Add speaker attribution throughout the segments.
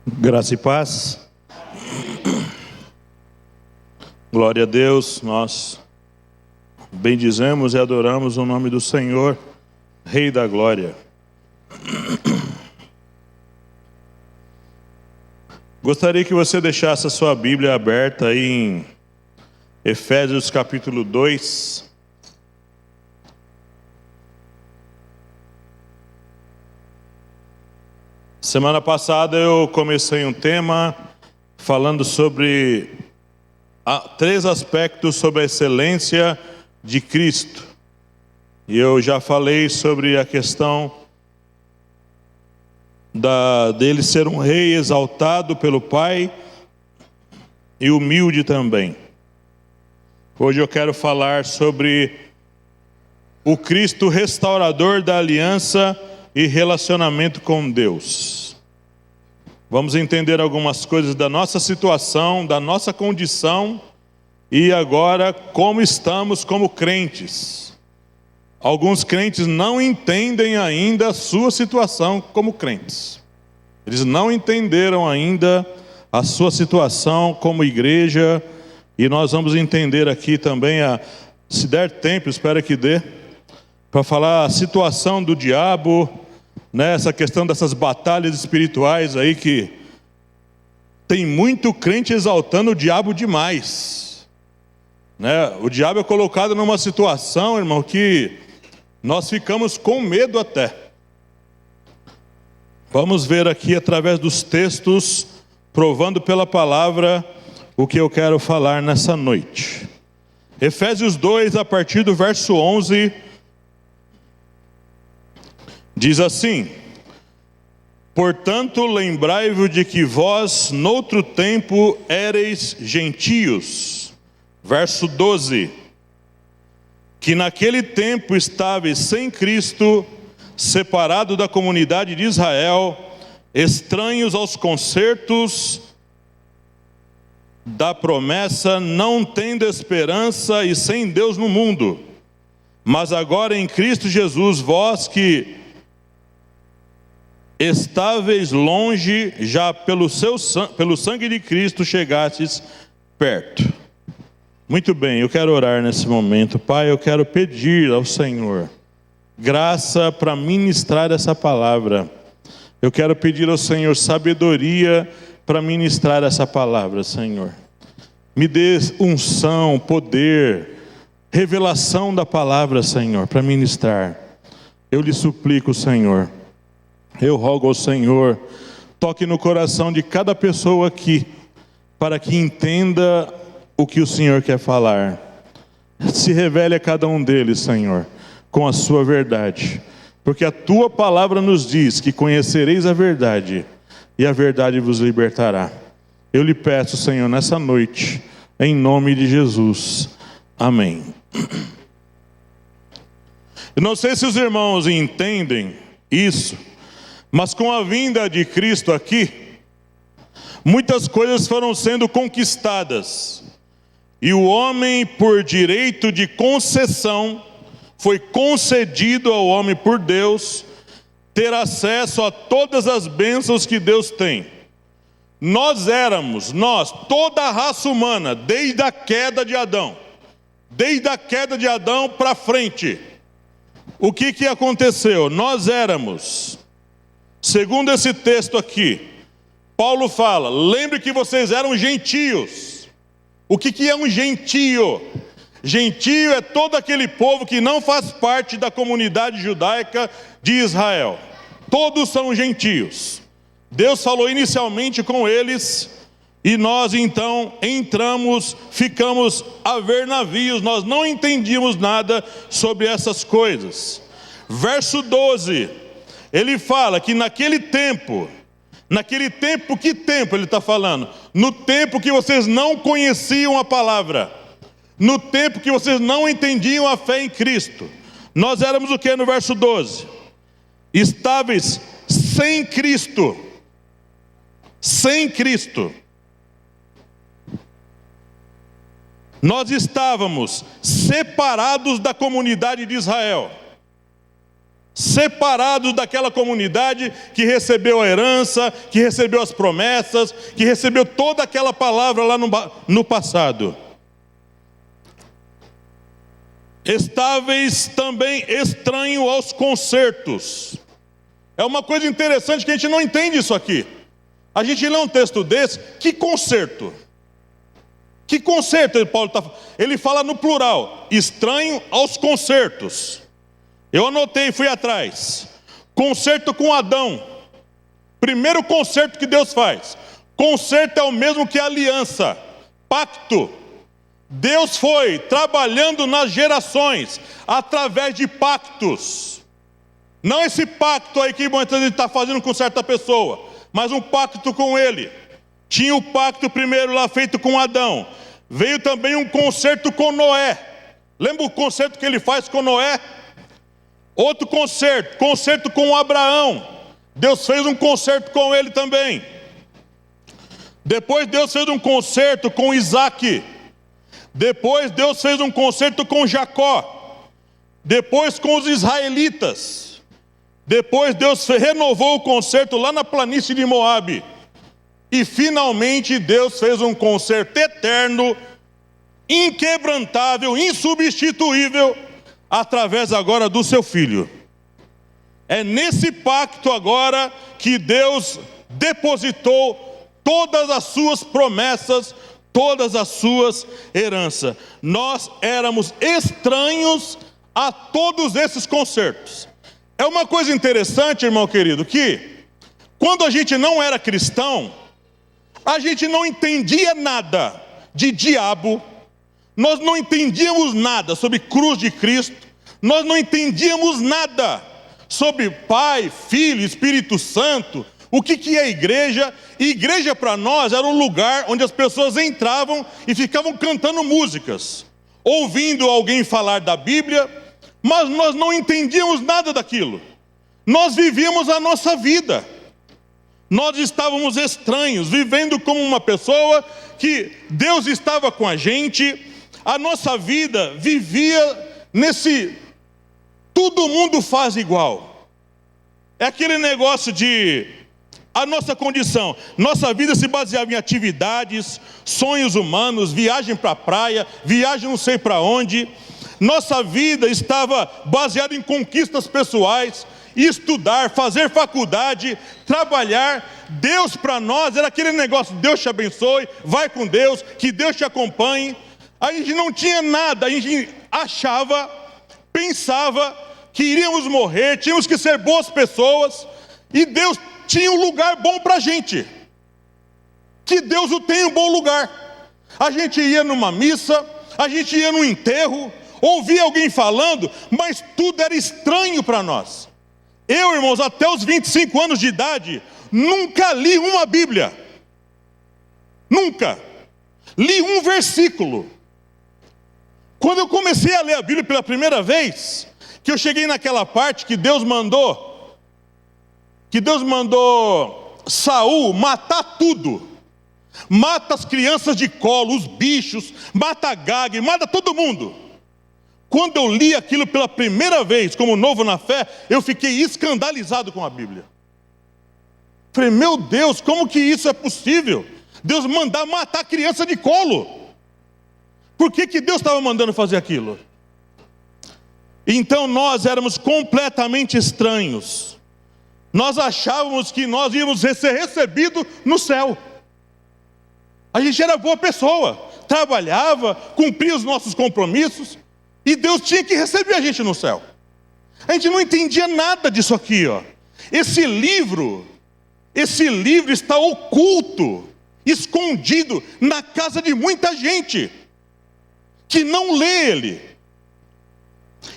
Speaker 1: Graça e paz. Glória a Deus, nós bendizemos e adoramos o nome do Senhor, Rei da Glória. Gostaria que você deixasse a sua Bíblia aberta aí em Efésios capítulo 2. Semana passada eu comecei um tema falando sobre três aspectos sobre a excelência de Cristo. E eu já falei sobre a questão dele ser um rei exaltado pelo Pai e humilde também. Hoje eu quero falar sobre o Cristo restaurador da aliança e relacionamento com Deus. Vamos entender algumas coisas da nossa situação, da nossa condição e agora como estamos como crentes. Alguns crentes não entendem ainda a sua situação como crentes. Eles não entenderam ainda a sua situação como igreja, e nós vamos entender aqui também, se der tempo, espero que dê, para falar a situação do diabo, né, essa questão dessas batalhas espirituais aí, que tem muito crente exaltando o diabo demais, né? O diabo é colocado numa situação, irmão, que nós ficamos com medo até. Vamos ver aqui através dos textos, provando pela palavra o que eu quero falar nessa noite. Efésios 2, a partir do verso 11, diz assim: portanto, lembrai-vos de que vós, noutro tempo, éreis gentios. Verso 12: que naquele tempo estáveis sem Cristo, separado da comunidade de Israel, estranhos aos concertos da promessa, não tendo esperança e sem Deus no mundo. Mas agora em Cristo Jesus, vós que estáveis longe, já pelo sangue de Cristo chegastes perto. Muito bem, eu quero orar nesse momento. Pai, eu quero pedir ao Senhor graça para ministrar essa palavra. Eu quero pedir ao Senhor sabedoria para ministrar essa palavra, Senhor. Me dê unção, poder, revelação da palavra, Senhor, para ministrar. Eu lhe suplico, Senhor. Eu rogo ao Senhor, toque no coração de cada pessoa aqui, para que entenda o que o Senhor quer falar. Se revele a cada um deles, Senhor, com a sua verdade, porque a tua palavra nos diz que conhecereis a verdade, e a verdade vos libertará. Eu lhe peço, Senhor, nessa noite, em nome de Jesus. Amém. Eu não sei se os irmãos entendem isso, mas com a vinda de Cristo aqui, muitas coisas foram sendo conquistadas. E o homem, por direito de concessão, foi concedido ao homem por Deus ter acesso a todas as bênçãos que Deus tem. Nós, toda a raça humana, desde a queda de Adão para frente, o que aconteceu? Nós éramos, segundo esse texto aqui, Paulo fala, lembre que vocês eram gentios. O que é um gentio? Gentio é todo aquele povo que não faz parte da comunidade judaica de Israel. Todos são gentios. Deus falou inicialmente com eles, e nós então entramos, ficamos a ver navios, nós não entendíamos nada sobre essas coisas. Verso 12, ele fala que naquele tempo, que tempo ele está falando? No tempo que vocês não conheciam a palavra, no tempo que vocês não entendiam a fé em Cristo. Nós éramos o que no verso 12? Estáveis sem Cristo. Sem Cristo. Nós estávamos separados da comunidade de Israel. separados daquela comunidade que recebeu a herança, que recebeu as promessas, que recebeu toda aquela palavra lá no passado. Estáveis também estranho aos concertos. É uma coisa interessante que a gente não entende isso aqui. A gente lê um texto desse, que concerto? Que concerto ele fala no plural, estranho aos concertos. Eu anotei, fui atrás. Concerto com Adão. Primeiro concerto que Deus faz. Concerto é o mesmo que aliança, pacto. Deus foi trabalhando nas gerações, através de pactos. Não esse pacto aí que muitas vezes está fazendo com certa pessoa, mas um pacto com ele. Tinha o pacto primeiro lá feito com Adão. Veio também um concerto com Noé. Lembra o concerto que ele faz com Noé? Outro concerto com Abraão. Deus fez um concerto com ele também. Depois Deus fez um concerto com Isaac. Depois Deus fez um concerto com Jacó. Depois com os israelitas. Depois Deus renovou o concerto lá na planície de Moabe. E finalmente Deus fez um concerto eterno, inquebrantável, insubstituível, através agora do seu Filho. É nesse pacto agora que Deus depositou todas as suas promessas, todas as suas heranças. Nós éramos estranhos a todos esses concertos. É uma coisa interessante, irmão querido, que quando a gente não era cristão, a gente não entendia nada de diabo, nós não entendíamos nada sobre cruz de Cristo, nós não entendíamos nada sobre Pai, Filho, Espírito Santo. O que é igreja? Igreja para nós era um lugar onde as pessoas entravam e ficavam cantando músicas, ouvindo alguém falar da Bíblia, mas nós não entendíamos nada daquilo. Nós vivíamos a nossa vida. Nós estávamos estranhos, vivendo como uma pessoa que Deus estava com a gente. A nossa vida vivia nesse todo mundo faz igual. É aquele negócio de a nossa condição. Nossa vida se baseava em atividades, sonhos humanos, viagem para a praia, viagem não sei para onde. Nossa vida estava baseada em conquistas pessoais, estudar, fazer faculdade, trabalhar. Deus para nós era aquele negócio: Deus te abençoe, vai com Deus, que Deus te acompanhe. A gente não tinha nada, a gente achava, pensava que iríamos morrer, tínhamos que ser boas pessoas, e Deus tinha um lugar bom para a gente. Que Deus o tenha um bom lugar. A gente ia numa missa, a gente ia num enterro, ouvia alguém falando, mas tudo era estranho para nós. Eu, irmãos, até os 25 anos de idade, nunca li uma Bíblia. Nunca. Li um versículo. Quando eu comecei a ler a Bíblia pela primeira vez, que eu cheguei naquela parte que Deus mandou Saul matar tudo. Mata as crianças de colo, os bichos, mata a Gag, mata todo mundo. Quando eu li aquilo pela primeira vez, como novo na fé, eu fiquei escandalizado com a Bíblia. Falei, meu Deus, como que isso é possível? Deus mandar matar a criança de colo. Por que Deus estava mandando fazer aquilo? Então nós éramos completamente estranhos. Nós achávamos que nós íamos ser recebidos no céu. A gente era boa pessoa, trabalhava, cumpria os nossos compromissos, e Deus tinha que receber a gente no céu. A gente não entendia nada disso aqui, ó. Esse livro está oculto, escondido na casa de muita gente que não lê ele.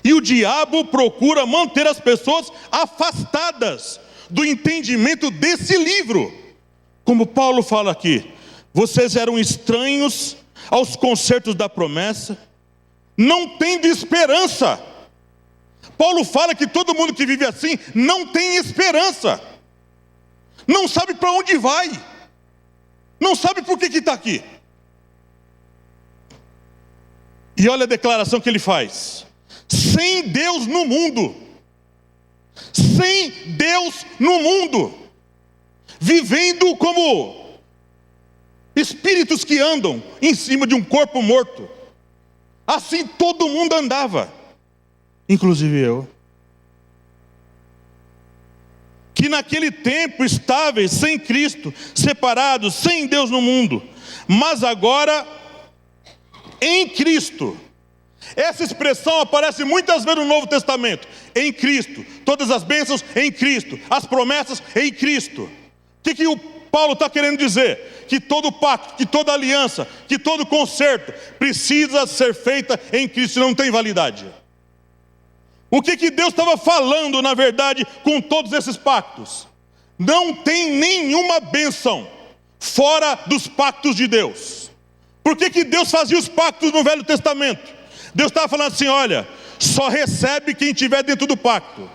Speaker 1: E o diabo procura manter as pessoas afastadas do entendimento desse livro. Como Paulo fala aqui, vocês eram estranhos aos concertos da promessa, não tendo esperança. Paulo fala que todo mundo que vive assim não tem esperança, não sabe para onde vai, não sabe por que está aqui. E olha a declaração que ele faz: sem Deus no mundo, sem Deus no mundo, vivendo como espíritos que andam em cima de um corpo morto. Assim todo mundo andava, inclusive eu. Que naquele tempo estáveis, sem Cristo, separados, sem Deus no mundo, mas agora em Cristo. Essa expressão aparece muitas vezes no Novo Testamento. Em Cristo, todas as bênçãos em Cristo, as promessas em Cristo. O que o Paulo está querendo dizer? Que todo pacto, que toda aliança, que todo concerto precisa ser feita em Cristo, não tem validade. O que Deus estava falando, na verdade, com todos esses pactos? Não tem nenhuma bênção fora dos pactos de Deus. Por que Deus fazia os pactos no Velho Testamento? Deus estava falando assim, olha, só recebe quem estiver dentro do pacto.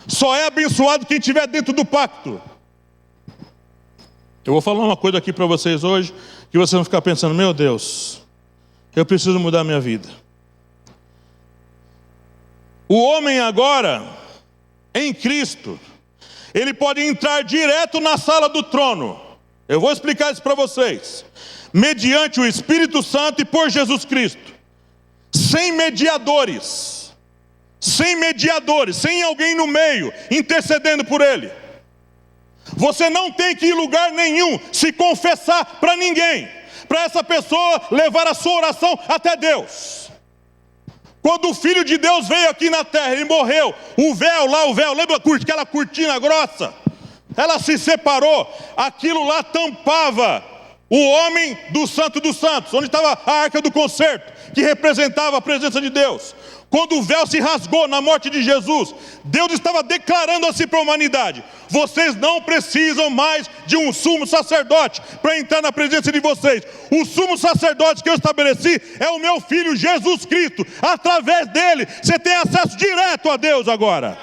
Speaker 1: Só é abençoado quem estiver dentro do pacto. Eu vou falar uma coisa aqui para vocês hoje, que vocês vão ficar pensando, meu Deus, eu preciso mudar minha vida. O homem agora, em Cristo, ele pode entrar direto na sala do trono. Eu vou explicar isso para vocês. Mediante o Espírito Santo e por Jesus Cristo. Sem mediadores, sem alguém no meio, intercedendo por ele. Você não tem que ir em lugar nenhum, se confessar para ninguém, para essa pessoa levar a sua oração até Deus. Quando o Filho de Deus veio aqui na terra, ele morreu, o véu, lembra aquela cortina grossa? Ela se separou, aquilo lá tampava o homem do Santo dos Santos, onde estava a Arca do Concerto, que representava a presença de Deus. Quando o véu se rasgou na morte de Jesus, Deus estava declarando assim para a humanidade: vocês não precisam mais de um sumo sacerdote para entrar na presença de vocês. O sumo sacerdote que eu estabeleci é o meu Filho Jesus Cristo. Através dele, você tem acesso direto a Deus agora.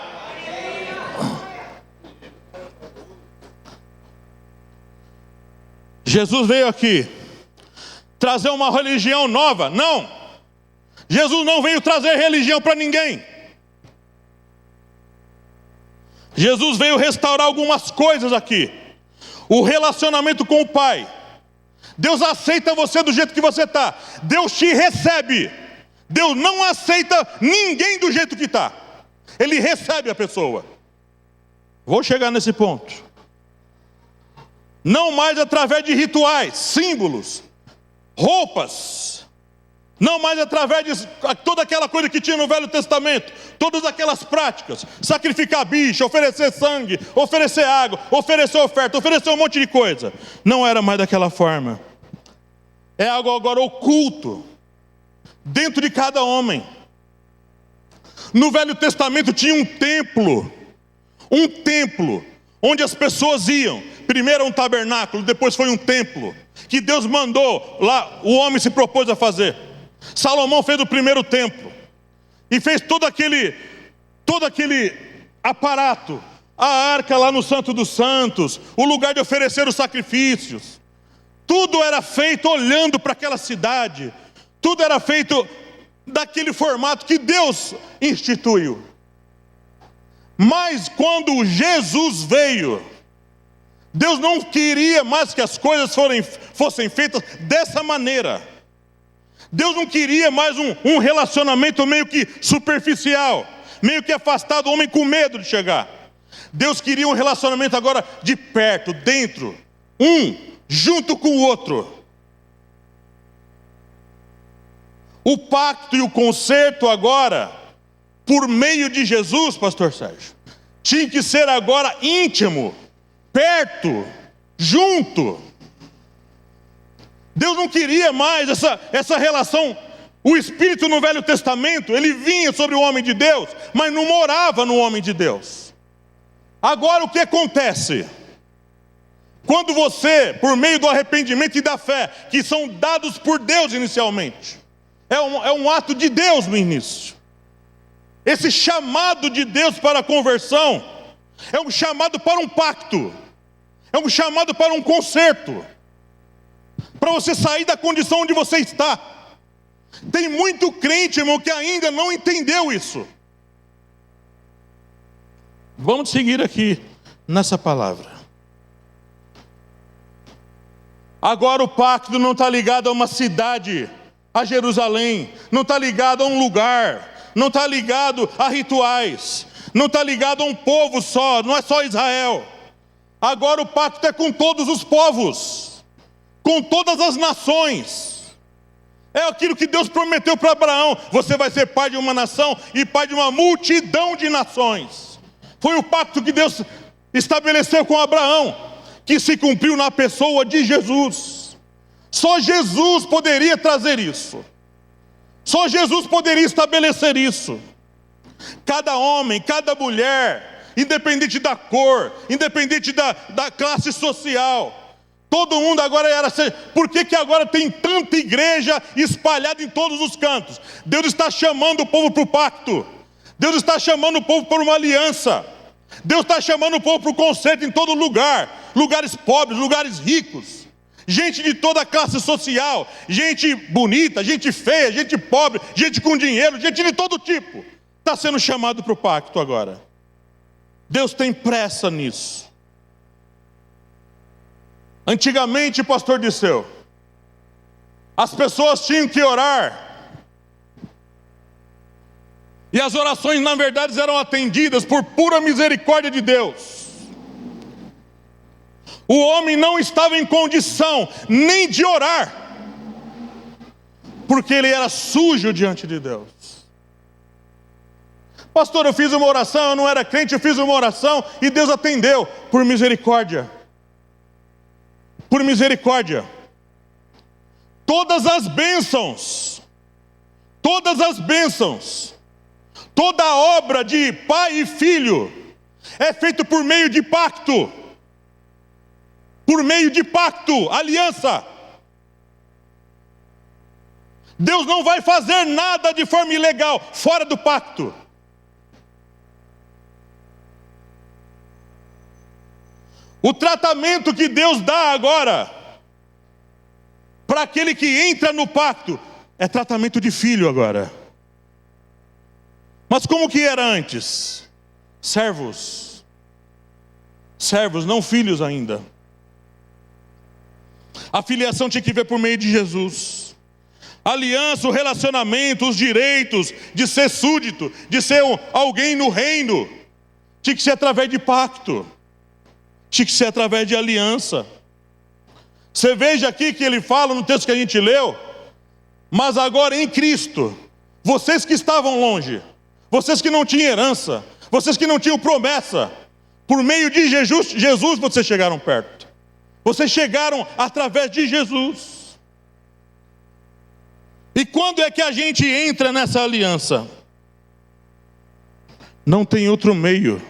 Speaker 1: Jesus veio aqui trazer uma religião nova? Não. Jesus não veio trazer religião para ninguém. Jesus veio restaurar algumas coisas aqui. O relacionamento com o Pai. Deus aceita você do jeito que você está. Deus te recebe. Deus não aceita ninguém do jeito que está. Ele recebe a pessoa. Vou chegar nesse ponto. Não mais através de rituais, símbolos, roupas. Não mais através de toda aquela coisa que tinha no Velho Testamento. Todas aquelas práticas. Sacrificar bicho, oferecer sangue, oferecer água, oferecer oferta, oferecer um monte de coisa. Não era mais daquela forma. É algo agora oculto. Dentro de cada homem. No Velho Testamento tinha um templo. Um templo. Onde as pessoas iam. Primeiro um tabernáculo, depois foi um templo. Que Deus mandou lá, o homem se propôs a fazer. Salomão fez o primeiro templo e fez todo aquele aparato, a arca lá no Santo dos Santos, o lugar de oferecer os sacrifícios. Tudo era feito olhando para aquela cidade, tudo era feito daquele formato que Deus instituiu. Mas quando Jesus veio, Deus não queria mais que as coisas fossem feitas dessa maneira. Deus não queria mais um relacionamento meio que superficial, meio que afastado, o homem com medo de chegar. Deus queria um relacionamento agora de perto, dentro, junto com o outro. O pacto e o concerto agora, por meio de Jesus, pastor Sérgio, tinha que ser agora íntimo, perto, junto. Deus não queria mais essa relação. O Espírito no Velho Testamento, ele vinha sobre o homem de Deus, mas não morava no homem de Deus. Agora o que acontece? Quando você, por meio do arrependimento e da fé, que são dados por Deus inicialmente, é um ato de Deus no início. Esse chamado de Deus para a conversão, é um chamado para um pacto, é um chamado para um concerto, para você sair da condição onde você está. Tem muito crente, irmão, que ainda não entendeu isso. Vamos seguir aqui nessa palavra. Agora o pacto não está ligado a uma cidade, a Jerusalém, não está ligado a um lugar, não está ligado a rituais, não está ligado a um povo só, não é só Israel. Agora o pacto é com todos os povos, com todas as nações. É aquilo que Deus prometeu para Abraão: você vai ser pai de uma nação e pai de uma multidão de nações. Foi o pacto que Deus estabeleceu com Abraão, que se cumpriu na pessoa de Jesus. Só Jesus poderia trazer isso. Só Jesus poderia estabelecer isso. Cada homem, cada mulher, independente da cor, independente da classe social, todo mundo agora era... Por que agora tem tanta igreja espalhada em todos os cantos? Deus está chamando o povo para o pacto. Deus está chamando o povo para uma aliança. Deus está chamando o povo para o concerto em todo lugar. Lugares pobres, lugares ricos. Gente de toda a classe social. Gente bonita, gente feia, gente pobre, gente com dinheiro, gente de todo tipo. Está sendo chamado para o pacto agora. Deus tem pressa nisso. Antigamente, pastor Disseu, as pessoas tinham que orar. E as orações, na verdade, eram atendidas por pura misericórdia de Deus. O homem não estava em condição nem de orar, porque ele era sujo diante de Deus. Pastor, eu fiz uma oração, eu não era crente, eu fiz uma oração e Deus atendeu, por misericórdia. Por misericórdia. Todas as bênçãos, toda a obra de pai e filho é feita por meio de pacto. Por meio de pacto, aliança. Deus não vai fazer nada de forma ilegal, fora do pacto. O tratamento que Deus dá agora para aquele que entra no pacto é tratamento de filho agora. Mas como que era antes? Servos, não filhos ainda. A filiação tinha que ver por meio de Jesus. A aliança, o relacionamento, os direitos de ser súdito, de ser alguém no reino, tinha que ser através de pacto. Tinha que ser através de aliança. Você veja aqui que ele fala no texto que a gente leu: mas agora em Cristo, vocês que estavam longe, vocês que não tinham herança, vocês que não tinham promessa, por meio de Jesus vocês chegaram perto. Vocês chegaram através de Jesus. E quando é que a gente entra nessa aliança? Não tem outro meio.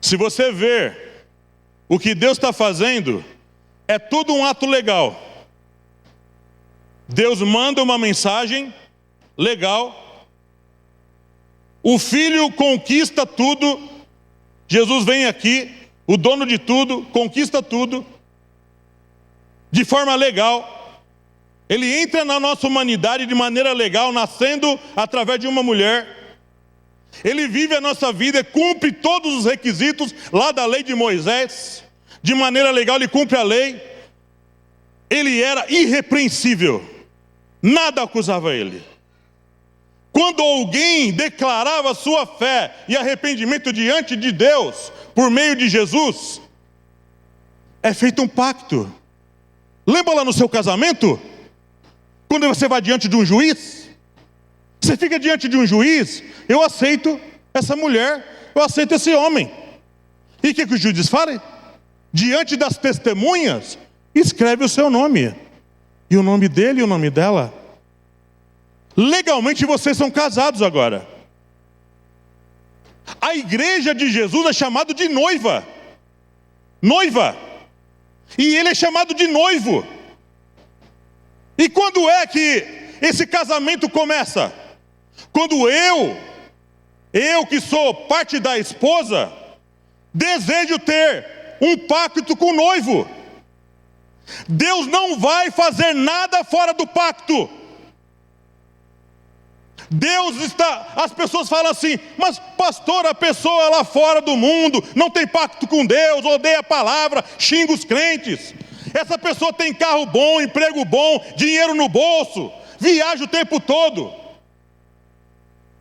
Speaker 1: Se você ver o que Deus está fazendo, é tudo um ato legal. Deus manda uma mensagem legal. O Filho conquista tudo. Jesus vem aqui, o dono de tudo, conquista tudo, de forma legal. Ele entra na nossa humanidade de maneira legal, nascendo através de uma mulher. Ele vive a nossa vida, cumpre todos os requisitos lá da lei de Moisés. De maneira legal, ele cumpre a lei. Ele era irrepreensível. Nada acusava ele. Quando alguém declarava sua fé e arrependimento diante de Deus, por meio de Jesus, é feito um pacto. Lembra lá no seu casamento? Quando você vai diante de um juiz, você fica diante de um juiz: eu aceito essa mulher, eu aceito esse homem. E o que os juízes fazem? Diante das testemunhas, escreve o seu nome, e o nome dele e o nome dela. Legalmente vocês são casados agora. A igreja de Jesus é chamada de noiva. Noiva. E ele é chamado de noivo. E quando é que esse casamento começa? Quando eu que sou parte da esposa, desejo ter um pacto com o noivo. Deus não vai fazer nada fora do pacto. Deus está, as pessoas falam assim, mas pastor, a pessoa lá fora do mundo, não tem pacto com Deus, odeia a palavra, xinga os crentes. Essa pessoa tem carro bom, emprego bom, dinheiro no bolso, viaja o tempo todo.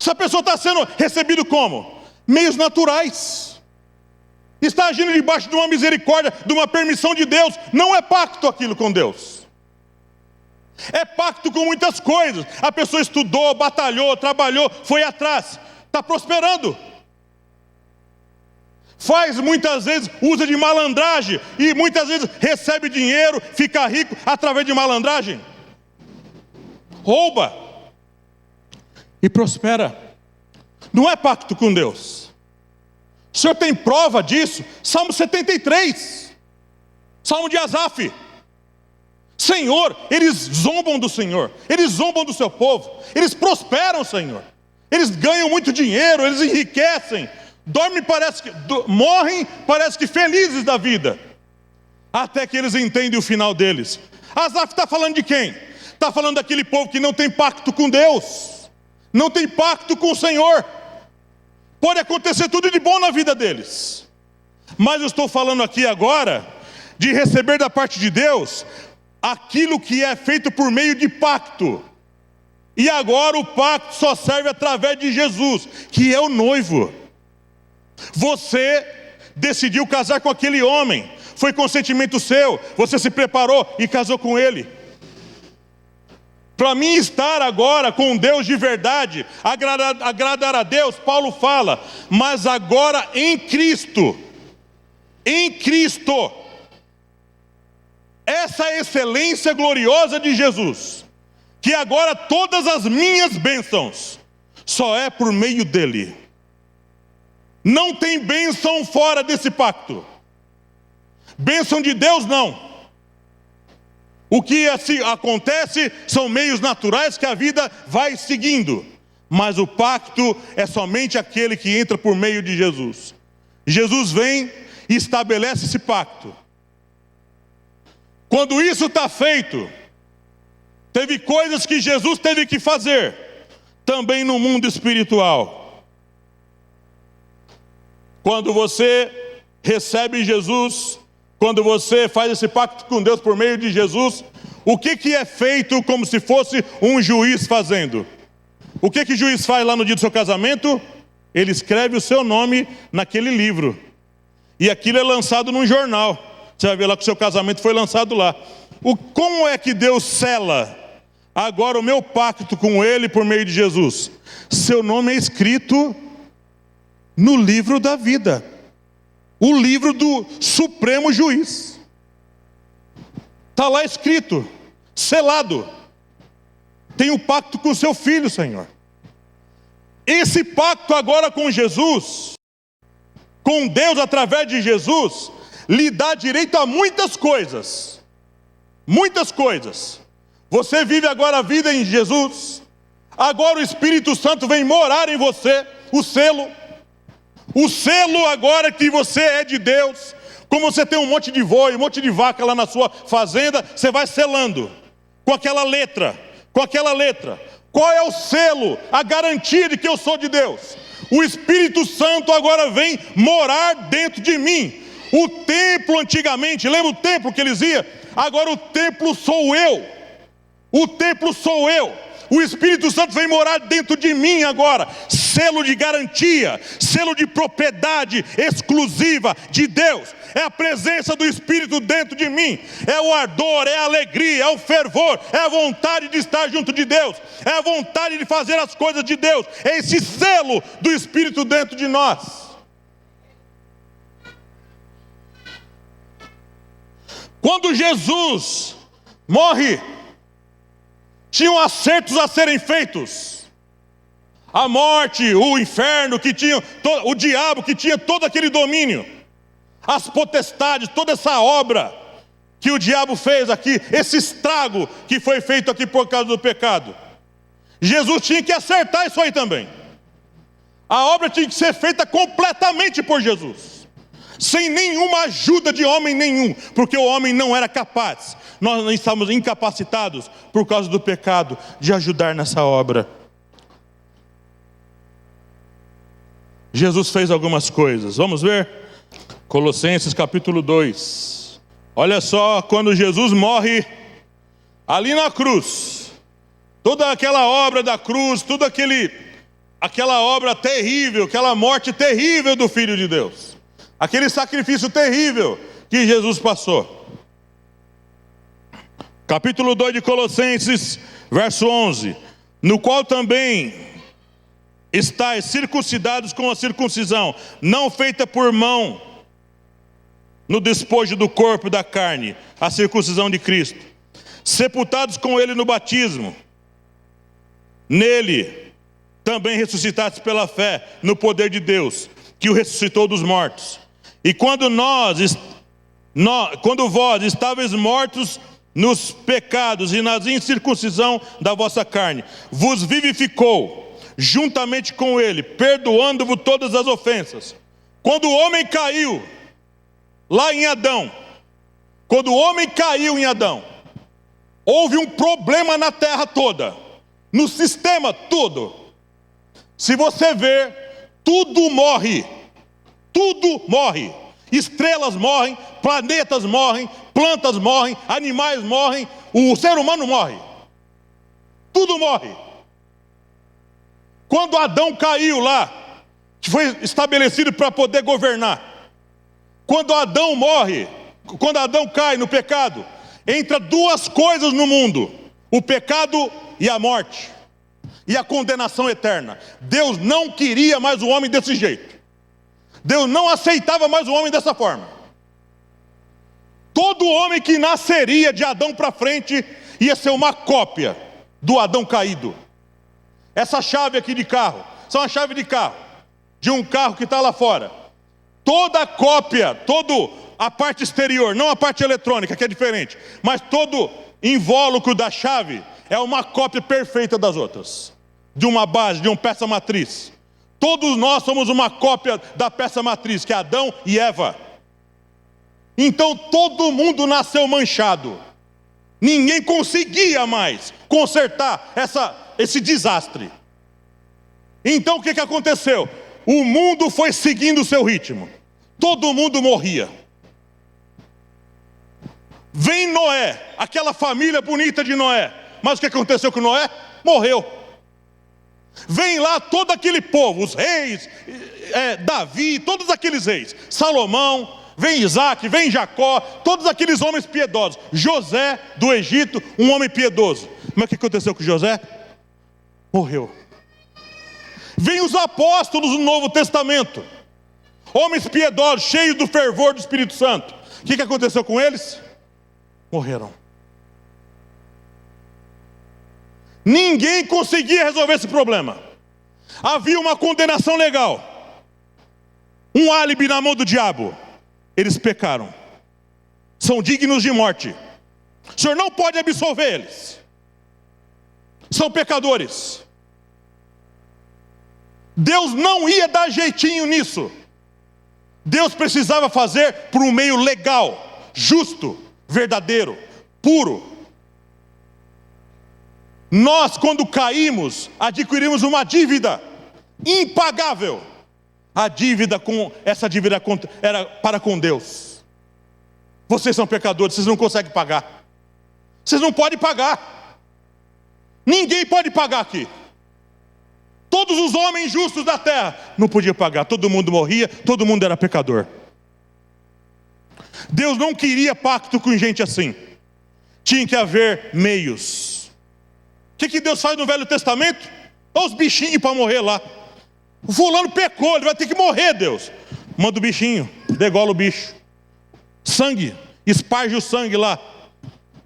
Speaker 1: Essa pessoa está sendo recebida como? Meios naturais. Está agindo debaixo de uma misericórdia, de uma permissão de Deus. Não é pacto aquilo com Deus. É pacto com muitas coisas. A pessoa estudou, batalhou, trabalhou, foi atrás. Está prosperando. Faz muitas vezes, usa de malandragem. E muitas vezes recebe dinheiro, fica rico através de malandragem. Rouba. E prospera. Não é pacto com Deus. O Senhor tem prova disso. Salmo 73. Salmo de Asaf. Senhor, eles zombam do Senhor, eles zombam do seu povo, eles prosperam, Senhor, eles ganham muito dinheiro, eles enriquecem, morrem, parece que felizes da vida, até que eles entendem o final deles. Asaf está falando de quem? Está falando daquele povo que não tem pacto com Deus, não tem pacto com o Senhor. Pode acontecer tudo de bom na vida deles, mas eu estou falando aqui agora de receber da parte de Deus aquilo que é feito por meio de pacto. E agora o pacto só serve através de Jesus, que é o noivo. Você decidiu casar com aquele homem, foi consentimento seu, você se preparou e casou com ele. Para mim estar agora com Deus de verdade, agradar a Deus, Paulo fala, mas agora em Cristo, essa excelência gloriosa de Jesus, que agora todas as minhas bênçãos, só é por meio dele. Não tem bênção fora desse pacto. Bênção de Deus não. O que acontece são meios naturais que a vida vai seguindo. Mas o pacto é somente aquele que entra por meio de Jesus. Jesus vem e estabelece esse pacto. Quando isso está feito, teve coisas que Jesus teve que fazer, também no mundo espiritual. Quando você recebe Jesus, quando você faz esse pacto com Deus por meio de Jesus, o que é feito como se fosse um juiz fazendo? O que o juiz faz lá no dia do seu casamento? Ele escreve o seu nome naquele livro. E aquilo é lançado num jornal. Você vai ver lá que o seu casamento foi lançado lá. Como é que Deus sela agora o meu pacto com Ele por meio de Jesus? Seu nome é escrito no livro da vida. O livro do Supremo Juiz. Está lá escrito, selado. Tem um pacto com o seu filho, Senhor. Esse pacto agora com Jesus, com Deus através de Jesus, lhe dá direito a muitas coisas. Muitas coisas. Você vive agora a vida em Jesus. Agora o Espírito Santo vem morar em você. O selo. O selo agora que você é de Deus. Como você tem um monte de boi, um monte de vaca lá na sua fazenda, você vai selando. Com aquela letra. Com aquela letra. Qual é o selo? A garantia de que eu sou de Deus. O Espírito Santo agora vem morar dentro de mim. O templo antigamente, lembra o templo que eles iam? Agora o templo sou eu. O templo sou eu. O Espírito Santo vem morar dentro de mim agora. Selo de garantia, selo de propriedade exclusiva de Deus. É a presença do Espírito dentro de mim. É o ardor, é a alegria, é o fervor, é a vontade de estar junto de Deus. É a vontade de fazer as coisas de Deus. É esse selo do Espírito dentro de nós. Quando Jesus morre, tinham acertos a serem feitos. A morte, o inferno, o diabo que tinha todo aquele domínio. As potestades, toda essa obra que o diabo fez aqui, esse estrago que foi feito aqui por causa do pecado. Jesus tinha que acertar isso aí também. A obra tinha que ser feita completamente por Jesus. Sem nenhuma ajuda de homem nenhum, porque o homem não era capaz. Nós estávamos incapacitados por causa do pecado de ajudar nessa obra. Jesus fez algumas coisas. Vamos ver? Colossenses capítulo 2. Olha só, quando Jesus morre ali na cruz, toda aquela obra da cruz, aquela obra terrível, aquela morte terrível do Filho de Deus, aquele sacrifício terrível que Jesus passou. Capítulo 2 de Colossenses, verso 11: no qual também estáis circuncidados com a circuncisão, não feita por mão, no despojo do corpo e da carne, a circuncisão de Cristo, sepultados com Ele no batismo, nele também ressuscitados pela fé no poder de Deus, que o ressuscitou dos mortos. E quando vós estáveis mortos nos pecados e na incircuncisão da vossa carne, vos vivificou juntamente com Ele, perdoando-vos todas as ofensas. Quando o homem caiu lá em Adão, houve um problema na terra toda, no sistema todo. Se você ver, tudo morre. Estrelas morrem, planetas morrem, plantas morrem, animais morrem, o ser humano morre. Tudo morre. Quando Adão caiu lá, que foi estabelecido para poder governar, quando Adão cai no pecado, entra duas coisas no mundo: o pecado e a morte, e a condenação eterna. Deus não queria mais o homem desse jeito. Deus não aceitava mais o homem dessa forma. Todo homem que nasceria de Adão para frente ia ser uma cópia do Adão caído. Essa chave aqui de carro, são a chave de carro, de um carro que está lá fora. Toda cópia, toda a parte exterior, não a parte eletrônica, que é diferente, mas todo invólucro da chave é uma cópia perfeita das outras, de uma base, de uma peça matriz. Todos nós somos uma cópia da peça matriz, que é Adão e Eva. Então todo mundo nasceu manchado. Ninguém conseguia mais consertar esse desastre. Então o que aconteceu? O mundo foi seguindo o seu ritmo. Todo mundo morria. Vem Noé, aquela família bonita de Noé. Mas o que aconteceu com Noé? Morreu. Vem lá todo aquele povo, os reis, Davi, todos aqueles reis, Salomão, vem Isaac, vem Jacó, todos aqueles homens piedosos. José do Egito, um homem piedoso. Mas o que aconteceu com José? Morreu. Vem os apóstolos do Novo Testamento, homens piedosos, cheios do fervor do Espírito Santo. O que aconteceu com eles? Morreram. Ninguém conseguia resolver esse problema. Havia uma condenação legal, um álibi na mão do diabo. Eles pecaram, são dignos de morte. O Senhor não pode absolver eles, são pecadores. Deus não ia dar jeitinho nisso. Deus precisava fazer por um meio legal, justo, verdadeiro, puro. Nós, quando caímos, adquirimos uma dívida impagável. Essa dívida era para com Deus. Vocês são pecadores, vocês não conseguem pagar. Vocês não podem pagar. Ninguém pode pagar aqui. Todos os homens justos da terra não podiam pagar. Todo mundo morria, todo mundo era pecador. Deus não queria pacto com gente assim. Tinha que haver meios. O que Deus faz no Velho Testamento? Olha os bichinhos para morrer lá. O fulano pecou, ele vai ter que morrer, Deus. Manda o bichinho, degola o bicho. Sangue, esparge o sangue lá.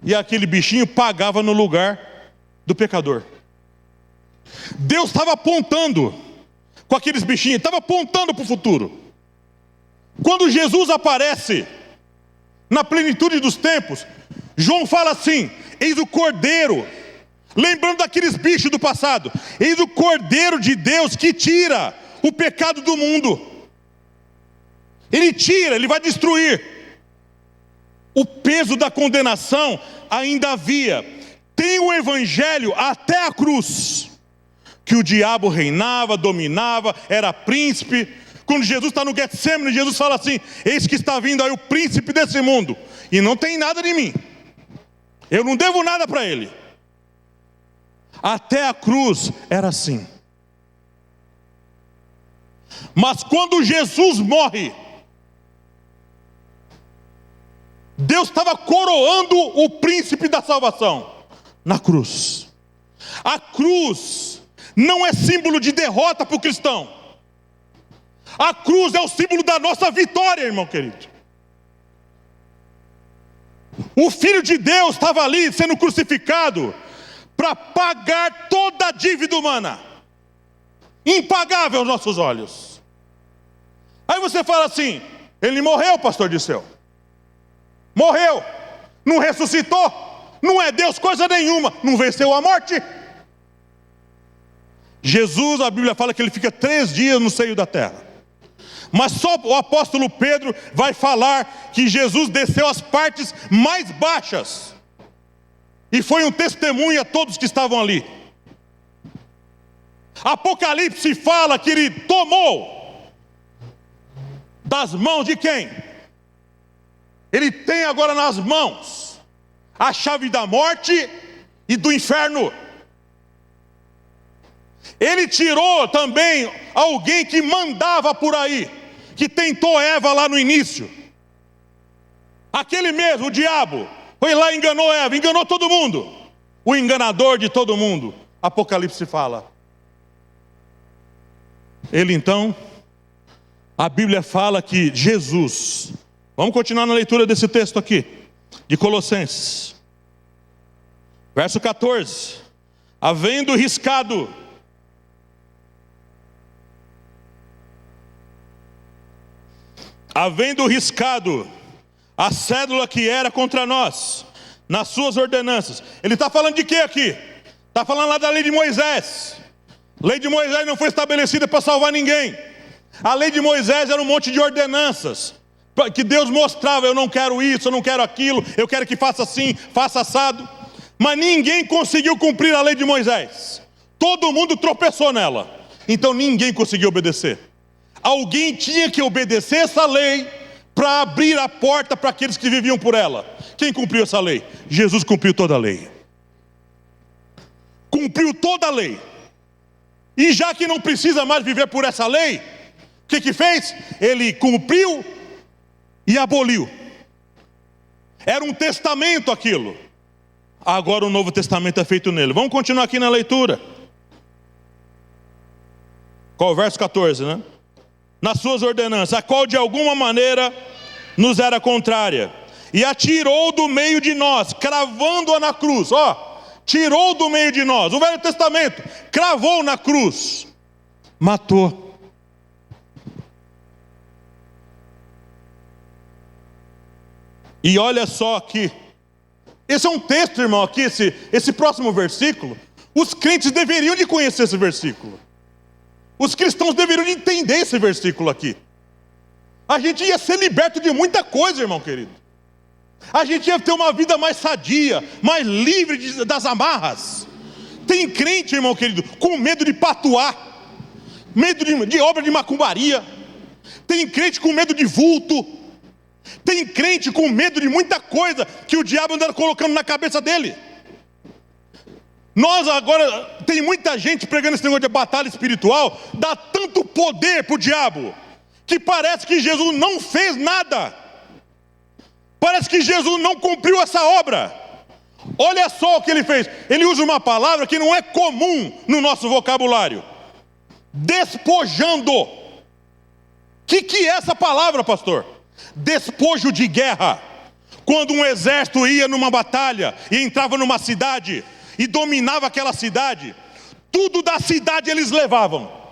Speaker 1: E aquele bichinho pagava no lugar do pecador. Deus estava apontando com aqueles bichinhos, estava apontando para o futuro. Quando Jesus aparece na plenitude dos tempos, João fala assim: eis o Cordeiro. Lembrando daqueles bichos do passado. Eis o Cordeiro de Deus que tira o pecado do mundo. Ele tira, ele vai destruir. O peso da condenação ainda havia. Tem o evangelho até a cruz. que o diabo reinava, dominava, era príncipe. Quando Jesus está no Getsemane, Jesus fala assim: eis que está vindo aí o príncipe desse mundo, e não tem nada de mim, eu não devo nada para ele. Até a cruz era assim. Mas quando Jesus morre, Deus estava coroando o príncipe da salvação na cruz. A cruz não é símbolo de derrota para o cristão. A cruz é o símbolo da nossa vitória, irmão querido. O Filho de Deus estava ali sendo crucificado para pagar toda a dívida humana, impagável aos nossos olhos. Aí você fala assim: ele morreu, pastor Disseu. Morreu, não ressuscitou, não é Deus coisa nenhuma, não venceu a morte. Jesus, a Bíblia fala que ele fica 3 dias no seio da terra. Mas só o apóstolo Pedro vai falar que Jesus desceu às partes mais baixas e foi um testemunho a todos que estavam ali. Apocalipse fala que ele tomou das mãos de quem? Ele tem agora nas mãos a chave da morte e do inferno. Ele tirou também alguém que mandava por aí, que tentou Eva lá no início. Aquele mesmo, o diabo, foi lá e enganou Eva, enganou todo mundo. O enganador de todo mundo, Apocalipse fala. Ele então, a Bíblia fala que Jesus, vamos continuar na leitura desse texto aqui, de Colossenses, verso 14, havendo riscado a cédula que era contra nós, nas suas ordenanças. Ele está falando de quê aqui? Está falando lá da lei de Moisés. A lei de Moisés não foi estabelecida para salvar ninguém. A lei de Moisés era um monte de ordenanças, que Deus mostrava: eu não quero isso, eu não quero aquilo, eu quero que faça assim, faça assado. Mas ninguém conseguiu cumprir a lei de Moisés. Todo mundo tropeçou nela. Então ninguém conseguiu obedecer. Alguém tinha que obedecer essa lei para abrir a porta para aqueles que viviam por ela. Quem cumpriu essa lei? Jesus cumpriu toda a lei. Cumpriu toda a lei. E já que não precisa mais viver por essa lei, o que fez? Ele cumpriu e aboliu. Era um testamento aquilo. Agora o Novo Testamento é feito nele. Vamos continuar aqui na leitura. Qual o verso 14, né? Nas suas ordenanças, a qual de alguma maneira nos era contrária, e a tirou do meio de nós, cravando-a na cruz. Tirou do meio de nós. O Velho Testamento cravou na cruz, matou. E olha só aqui, esse é um texto, irmão, aqui, esse próximo versículo, os crentes deveriam de conhecer esse versículo. Os cristãos deveriam entender esse versículo aqui. A gente ia ser liberto de muita coisa, irmão querido. A gente ia ter uma vida mais sadia, mais livre das amarras. Tem crente, irmão querido, com medo de patuar, medo de obra de macumbaria. Tem crente com medo de vulto. Tem crente com medo de muita coisa que o diabo anda colocando na cabeça dele. Nós agora, tem muita gente pregando esse negócio de batalha espiritual, dá tanto poder para o diabo, que parece que Jesus não fez nada. Parece que Jesus não cumpriu essa obra. Olha só o que ele fez. Ele usa uma palavra que não é comum no nosso vocabulário: despojando. O que é essa palavra, pastor? Despojo de guerra. Quando um exército ia numa batalha e entrava numa cidade e dominava aquela cidade, tudo da cidade eles levavam.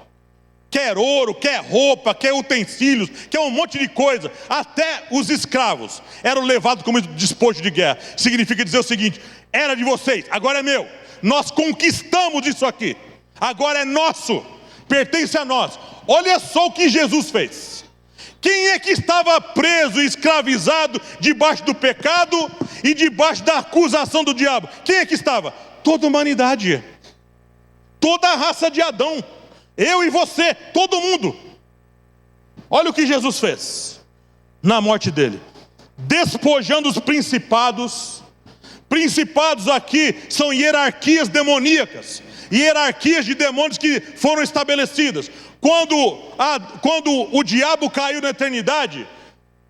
Speaker 1: Quer ouro, quer roupa, quer utensílios, quer um monte de coisa. Até os escravos eram levados como despojo de guerra. Significa dizer o seguinte: era de vocês, agora é meu. Nós conquistamos isso aqui, agora é nosso, pertence a nós. Olha só o que Jesus fez. Quem é que estava preso e escravizado debaixo do pecado e debaixo da acusação do diabo? Quem é que estava? Toda a humanidade. toda a raça de Adão, eu e você, todo mundo. Olha o que Jesus fez na morte dele, despojando os principados. Principados aqui são hierarquias demoníacas, hierarquias de demônios que foram estabelecidas. Quando o diabo caiu na eternidade,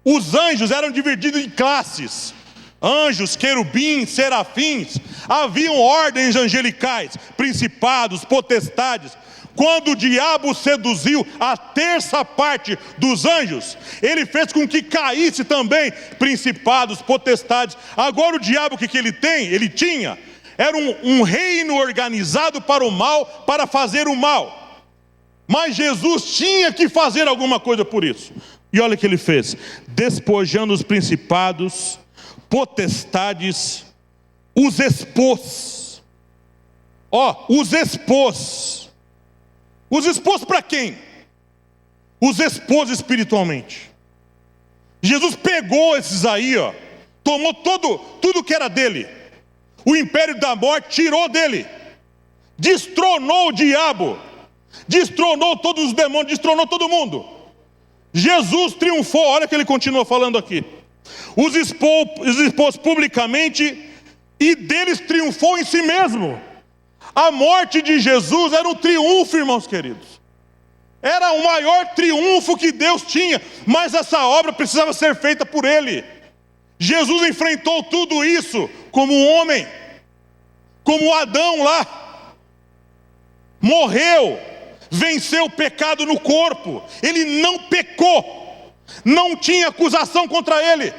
Speaker 1: os anjos eram divididos em classes: anjos, querubins, serafins. Haviam ordens angelicais, principados, potestades. Quando o diabo seduziu a terça parte dos anjos, ele fez com que caísse também principados, potestades. Agora o diabo, o que ele tem? Ele tinha, era um reino organizado para o mal, para fazer o mal. Mas Jesus tinha que fazer alguma coisa por isso. E olha o que ele fez: despojando os principados, potestades, os expôs. Os expôs. Os expôs para quem? Os expôs espiritualmente. Jesus pegou esses aí, tomou tudo que era dele. O império da morte tirou dele. Destronou o diabo. Destronou todos os demônios, destronou todo mundo. Jesus triunfou, olha o que ele continua falando aqui. Os expôs publicamente e deles triunfou em si mesmo. A morte de Jesus era um triunfo, irmãos queridos. Era o maior triunfo que Deus tinha, mas essa obra precisava ser feita por Ele. Jesus enfrentou tudo isso como um homem, como Adão lá. Morreu, venceu o pecado no corpo. Ele não pecou, não tinha acusação contra ele.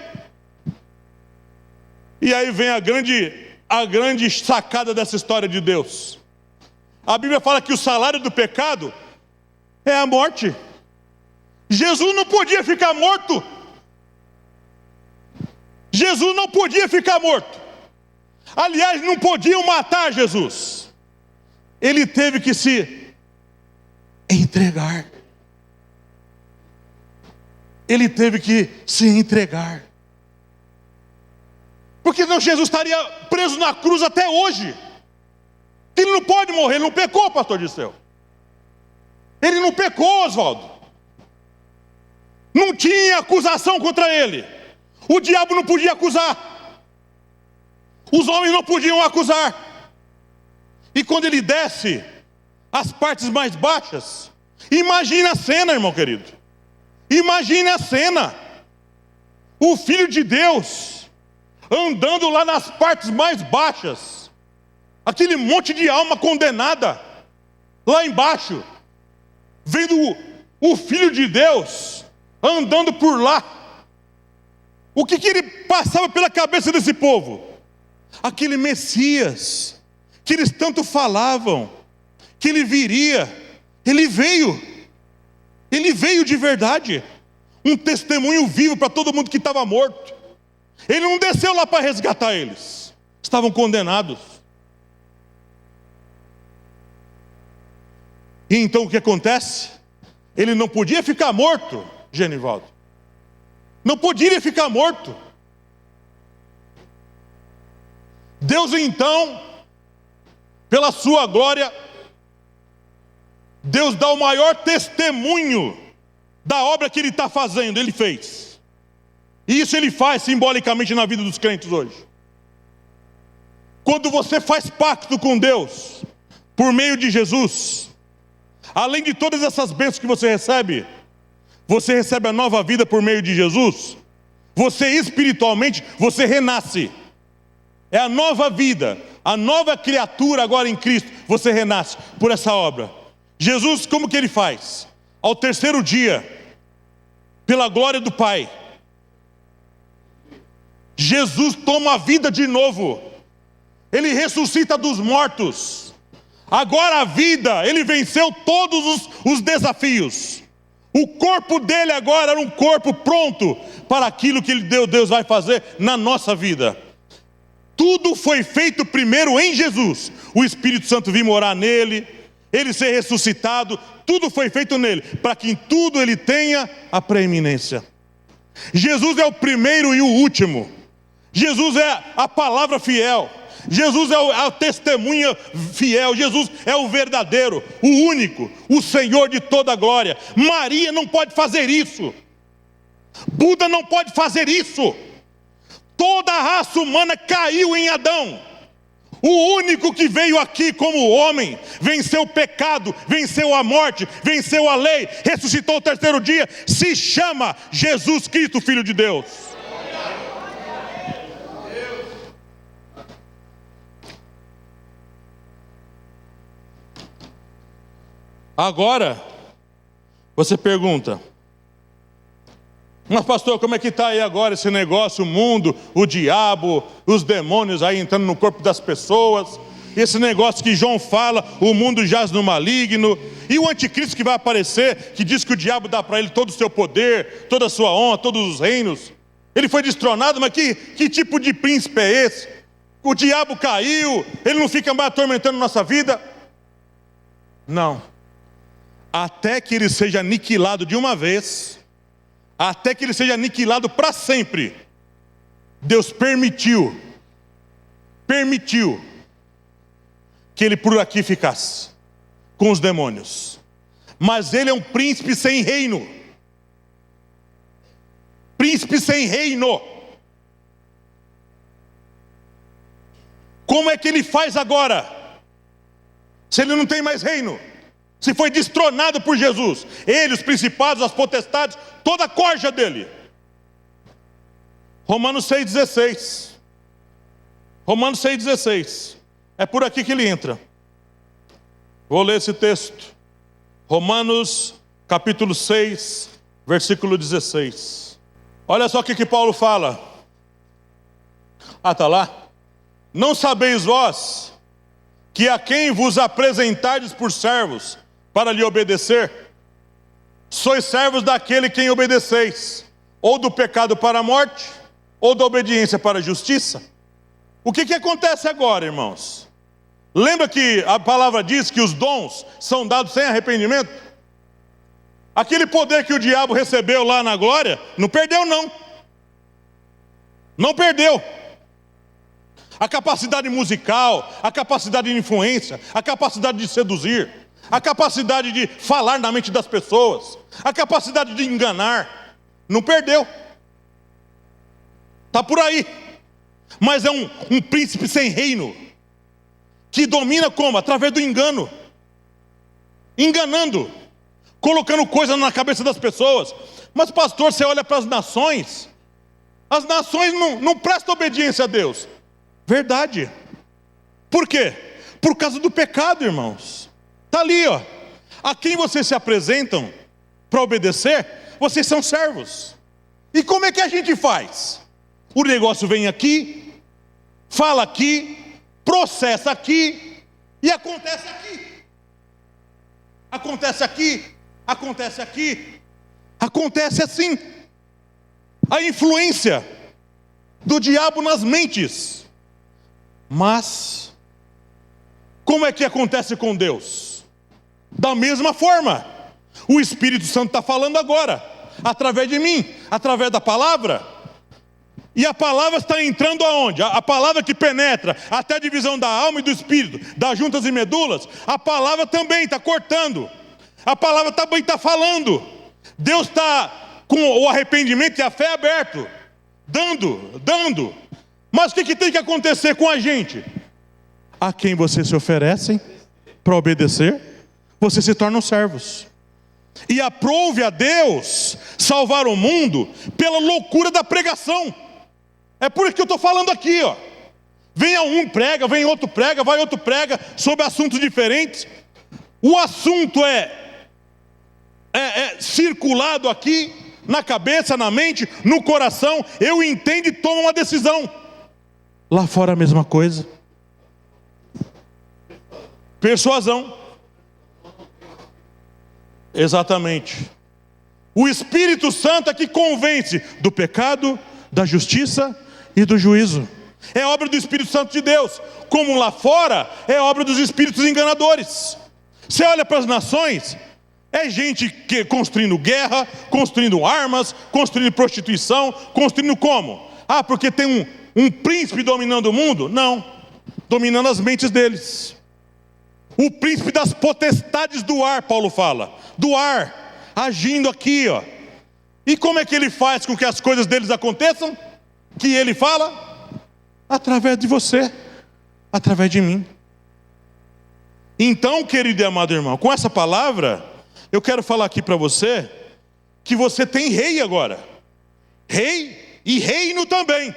Speaker 1: E aí vem a grande sacada dessa história de Deus. A Bíblia fala que o salário do pecado é a morte. Jesus não podia ficar morto. Jesus não podia ficar morto. Aliás, não podiam matar Jesus. Ele teve que se entregar. Ele teve que se entregar. Porque senão Jesus estaria preso na cruz até hoje. Ele não pode morrer, ele não pecou, pastor Disseu. Ele não pecou, Oswaldo. Não tinha acusação contra ele. O diabo não podia acusar. Os homens não podiam acusar. E quando ele desce as partes mais baixas, imagine a cena, irmão querido. Imagine a cena. O Filho de Deus andando lá nas partes mais baixas, aquele monte de alma condenada lá embaixo, vendo o Filho de Deus andando por lá. O que ele passava pela cabeça desse povo? Aquele Messias que eles tanto falavam que ele viria. Ele veio de verdade, um testemunho vivo para todo mundo que estava morto. Ele não desceu lá para resgatar eles, estavam condenados. E então o que acontece? Ele não podia ficar morto, Genivaldo. Não podia ficar morto. Deus então, pela sua glória, Deus dá o maior testemunho da obra que Ele está fazendo, Ele fez. E isso Ele faz simbolicamente na vida dos crentes hoje. Quando você faz pacto com Deus, por meio de Jesus, além de todas essas bênçãos que você recebe a nova vida por meio de Jesus. Você espiritualmente, você renasce. É a nova vida, a nova criatura agora em Cristo. Você renasce por essa obra. Jesus, como que Ele faz? Ao terceiro dia, pela glória do Pai, Jesus toma a vida de novo. Ele ressuscita dos mortos. Agora a vida, Ele venceu todos os desafios. O corpo dele agora era um corpo pronto para aquilo que Deus vai fazer na nossa vida. Tudo foi feito primeiro em Jesus. O Espírito Santo vir morar nele, ele ser ressuscitado, tudo foi feito nele, para que em tudo ele tenha a preeminência. Jesus é o primeiro e o último. Jesus é a palavra fiel. Jesus é a testemunha fiel. Jesus é o verdadeiro, o único, o Senhor de toda a glória. Maria não pode fazer isso. Buda não pode fazer isso. Toda a raça humana caiu em Adão. O único que veio aqui como homem, venceu o pecado, venceu a morte, venceu a lei, ressuscitou o terceiro dia, se chama Jesus Cristo, Filho de Deus. Agora, você pergunta: mas pastor, como é que está aí agora esse negócio, o mundo, o diabo, os demônios aí entrando no corpo das pessoas, esse negócio que João fala, o mundo jaz no maligno, e o anticristo que vai aparecer, que diz que o diabo dá para ele todo o seu poder, toda a sua honra, todos os reinos. Ele foi destronado, mas que tipo de príncipe é esse? O diabo caiu, ele não fica mais atormentando nossa vida? Não. Até que ele seja aniquilado de uma vez, até que ele seja aniquilado para sempre, Deus permitiu que ele por aqui ficasse com os demônios. Mas ele é um príncipe sem reino. Príncipe sem reino. Como é que ele faz agora, se ele não tem mais reino? Se foi destronado por Jesus, ele, os principados, as potestades, toda a corja dele. Romanos 6,16. Romanos 6,16. É por aqui que ele entra. Vou ler esse texto. Romanos capítulo 6, versículo 16. Olha só o que Paulo fala. Está lá. Não sabeis vós que a quem vos apresentardes por servos para lhe obedecer, sois servos daquele quem obedeceis, ou do pecado para a morte, ou da obediência para a justiça? O que acontece agora, irmãos? Lembra que a palavra diz que os dons são dados sem arrependimento? Aquele poder que o diabo recebeu lá na glória, não perdeu não. Não perdeu. A capacidade musical, a capacidade de influência, a capacidade de seduzir, a capacidade de falar na mente das pessoas, a capacidade de enganar, não perdeu. Está por aí. Mas é um príncipe sem reino, que domina como? Através do engano. Enganando, colocando coisas na cabeça das pessoas. Mas pastor, você olha para as nações não prestam obediência a Deus. Verdade. Por quê? Por causa do pecado, irmãos. Está ali, ó. A quem vocês se apresentam para obedecer, vocês são servos. E como é que a gente faz? O negócio vem aqui, fala aqui, processa aqui e acontece aqui. Acontece aqui, acontece aqui. Acontece assim. A influência do diabo nas mentes. Mas como é que acontece com Deus? Da mesma forma. O Espírito Santo está falando agora, através de mim, através da palavra. E a palavra está entrando aonde? A palavra que penetra até a divisão da alma e do espírito, das juntas e medulas. A palavra também está cortando. A palavra também está falando. Deus está com o arrependimento e a fé aberto, dando. Mas o que tem que acontecer com a gente? A quem vocês se oferecem para obedecer, vocês se tornam servos. E aprouve a Deus salvar o mundo pela loucura da pregação. É por isso que eu estou falando aqui, ó. Vem um prega, vem outro prega, vai outro prega, sobre assuntos diferentes. O assunto é circulado aqui, na cabeça, na mente, no coração. Eu entendo e tomo uma decisão. Lá fora a mesma coisa. Persuasão. Exatamente. O Espírito Santo é que convence do pecado, da justiça e do juízo. É obra do Espírito Santo de Deus. Como lá fora é obra dos espíritos enganadores. Você olha para as nações, é gente que construindo guerra, construindo armas, construindo prostituição, construindo como? Ah, porque tem um príncipe dominando o mundo? Não. dominando as mentes deles. O príncipe das potestades do ar, Paulo fala, do ar, agindo aqui, ó. E como é que ele faz com que as coisas deles aconteçam? Que ele fala? Através de você, através de mim. Então, querido e amado irmão, com essa palavra, eu quero falar aqui para você, que você tem rei agora. Rei e reino também.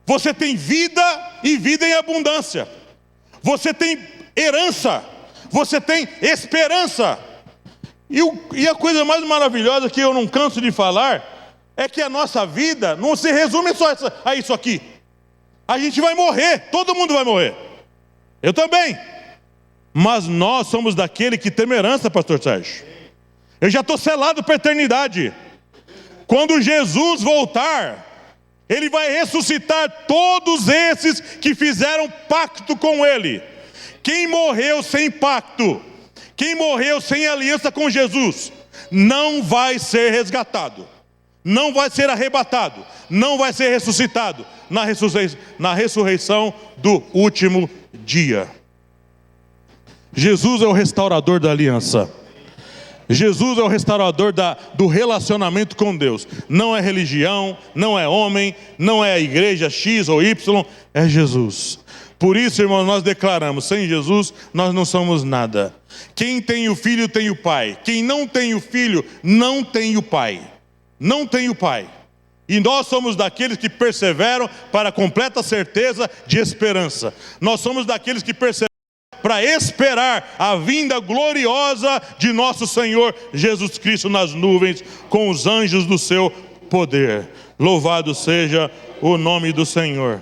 Speaker 1: Você tem vida e vida em abundância. Você tem herança. Você tem esperança. E a coisa mais maravilhosa que eu não canso de falar é que a nossa vida não se resume só a isso aqui. A gente vai morrer, todo mundo vai morrer. Eu também. Mas nós somos daquele que tem herança, pastor Sérgio. Eu já estou selado para a eternidade. Quando Jesus voltar, Ele vai ressuscitar todos esses que fizeram pacto com Ele. Quem morreu sem pacto, quem morreu sem aliança com Jesus, não vai ser resgatado, não vai ser arrebatado, não vai ser ressuscitado na ressurreição do último dia. Jesus é o restaurador da aliança. Jesus é o restaurador do relacionamento com Deus. Não é religião, não é homem, não é a igreja X ou Y, é Jesus. Por isso, irmãos, nós declaramos, sem Jesus nós não somos nada. Quem tem o Filho tem o Pai. Quem não tem o Filho não tem o Pai. Não tem o Pai. E nós somos daqueles que perseveram para a completa certeza de esperança. Nós somos daqueles que perseveram para esperar a vinda gloriosa de nosso Senhor Jesus Cristo nas nuvens, com os anjos do seu poder. Louvado seja o nome do Senhor.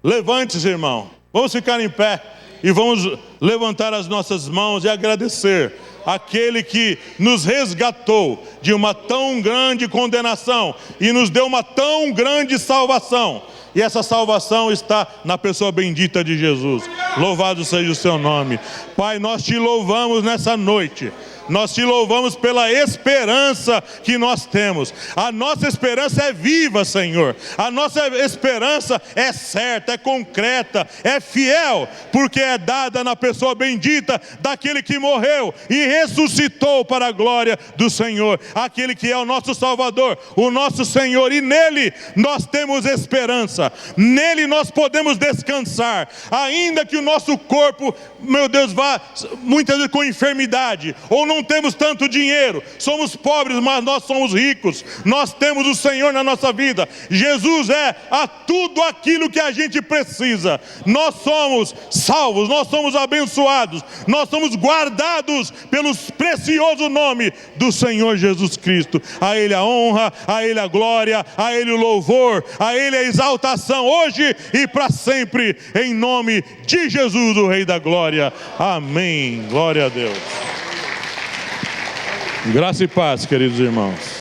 Speaker 1: Levante-se, irmão. Vamos ficar em pé e vamos levantar as nossas mãos e agradecer aquele que nos resgatou de uma tão grande condenação e nos deu uma tão grande salvação. E essa salvação está na pessoa bendita de Jesus. Louvado seja o seu nome. Pai, nós te louvamos nessa noite. Nós te louvamos pela esperança que nós temos. A nossa esperança é viva, Senhor. A nossa esperança é certa, é concreta, é fiel, porque é dada na pessoa bendita daquele que morreu e ressuscitou para a glória do Senhor. Aquele que é o nosso Salvador, o nosso Senhor. E nele nós temos esperança. Nele nós podemos descansar. Ainda que o nosso corpo, meu Deus, vá muitas vezes com enfermidade, ou não temos tanto dinheiro, somos pobres, mas nós somos ricos. Nós temos o Senhor na nossa vida. Jesus é a tudo aquilo que a gente precisa. Nós somos salvos, nós somos abençoados, nós somos guardados pelo precioso nome do Senhor Jesus Cristo. A Ele a honra, a Ele a glória, a Ele o louvor, a Ele a exaltação, hoje e para sempre, em nome de Jesus, o Rei da glória. Amém. Glória a Deus. Graça e paz, queridos irmãos.